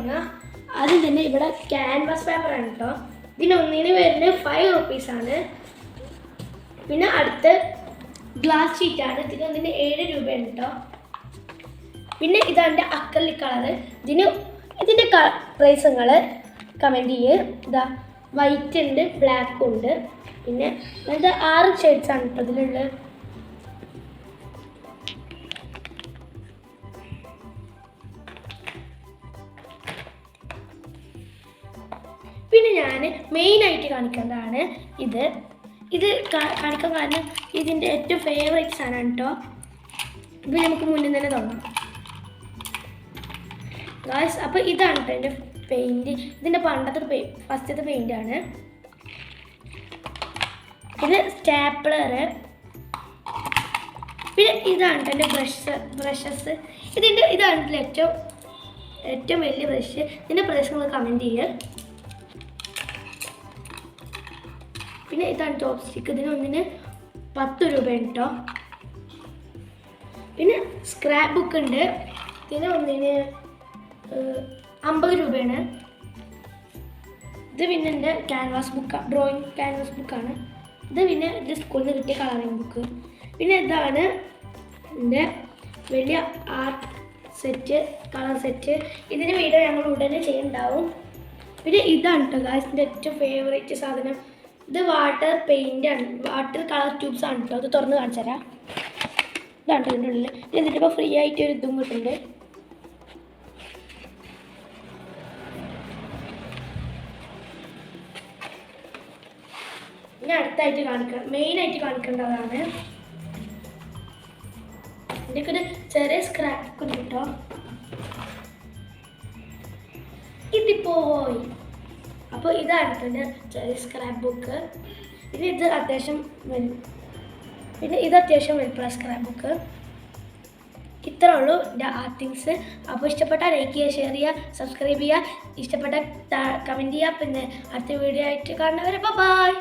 തുടങ്ങാം. ആദ്യം തന്നെ ഇവിടെ ക്യാൻവാസ് പേപ്പറാണ് കേട്ടോ. ഇതിനൊന്നിന് വരുന്നത് 5 റുപ്പീസാണ്. പിന്നെ അടുത്ത് ഗ്ലാസ് ഷീറ്റാണ്. ഇതിനൊന്നിന് 7 രൂപയാണ് കേട്ടോ. പിന്നെ ഇതാണ് അക്രലിക് കളറ്. ഇതിൻ്റെ പ്രൈസ് നിങ്ങൾ കമൻറ്റ് ചെയ്യുക. ഇതാ വൈറ്റ് ഉണ്ട്, ബ്ലാക്കും ഉണ്ട്. പിന്നെ അങ്ങനത്തെ 6 ഷെയ്ഡ്സാണ് കേട്ടോ ഇതിലുള്ളത്. പിന്നെ ഞാൻ മെയിനായിട്ട് കാണിക്കേണ്ടതാണ് ഇത് കാണിക്കാൻ കാരണം ഇതിൻ്റെ ഏറ്റവും ഫേവറേറ്റ് സാധനമാണ് കേട്ടോ. ഇത് നമുക്ക് മുന്നിൽ തന്നെ തുടങ്ങാം ഗായ്സ്. അപ്പോൾ ഇതാണ് കേട്ടോ എൻ്റെ പെയിൻറ്റ്. ഇതിൻ്റെ ഫസ്റ്റത്തെ പെയിൻ്റാണ്. ഇത് സ്റ്റാപ്ലർ. പിന്നെ ഇതാണ് എൻ്റെ ബ്രഷസ്. ഇതാണ് ഏറ്റവും വലിയ ബ്രഷ്. ഇതിൻ്റെ പ്രൈസ് നിങ്ങൾ കമൻറ്റ് ചെയ്യുക. പിന്നെ ഇതാണ് ചോപ്പ് സ്റ്റിക്ക്. ഇതിനൊന്നിന് 10 രൂപയാണ് കേട്ടോ. പിന്നെ സ്ക്രാപ്പ് ബുക്ക് ഉണ്ട്. ഇതിനൊന്നിന് 50 രൂപയാണ്. ഇത് പിന്നെ എൻ്റെ ഡ്രോയിങ് ക്യാൻവാസ് ബുക്കാണ്. ഇത് പിന്നെ എൻ്റെ സ്കൂളിൽ നിന്ന് കിട്ടിയ കളറിങ് ബുക്ക്. പിന്നെ ഇതാണ് എൻ്റെ വലിയ ആർട്ട് സെറ്റ്, കളർ സെറ്റ്. ഇതിൻ്റെ വീഡിയോ ഞങ്ങൾ ഉടനെ ചെയ്യുന്നുണ്ടാവും. പിന്നെ ഇതാണ് കേട്ടോ ഗായ്സിൻ്റെ ഏറ്റവും ഫേവറേറ്റ് സാധനം. ഇത് വാട്ടർ പെയിൻ്റാണ്, വാട്ടർ കളർ ട്യൂബ്സ് ആണ് കേട്ടോ. അത് തുറന്ന് കാണിച്ചു തരാം. ഇതാണ് ഇതിൻ്റെ ഉള്ളിൽ. എന്നിട്ടിപ്പോൾ ഫ്രീ ആയിട്ട് ഒരു ഇതും കിട്ടുന്നുണ്ട്. ഇനി അടുത്തായിട്ട് മെയിനായിട്ട് കാണിക്കേണ്ടതാണ് ഇതിൻ്റെ ഒരു ചെറിയ സ്ക്രാപ്പ് ഉണ്ട് കേട്ടോ. ഇതിപ്പോയി. അപ്പോൾ ഇതാണ് എൻ്റെ ചെറിയ സ്ക്രാപ്പ് ബുക്ക്. പിന്നെ ഇത് അത്യാവശ്യം വലിപ്പമുള്ള സ്ക്രാപ്പ് ബുക്ക്. ഇത്രേ ഉള്ളൂ എൻ്റെ ആർട്ട് തിങ്സ്. അപ്പോൾ ഇഷ്ടപ്പെട്ടാൽ ലൈക്ക് ചെയ്യുക, ഷെയർ ചെയ്യുക, സബ്സ്ക്രൈബ് ചെയ്യുക. ഇഷ്ടപ്പെട്ട കമൻറ്റ് ചെയ്യുക. പിന്നെ അടുത്ത വീഡിയോ ആയിട്ട് കാണുന്നവരെ ബൈ.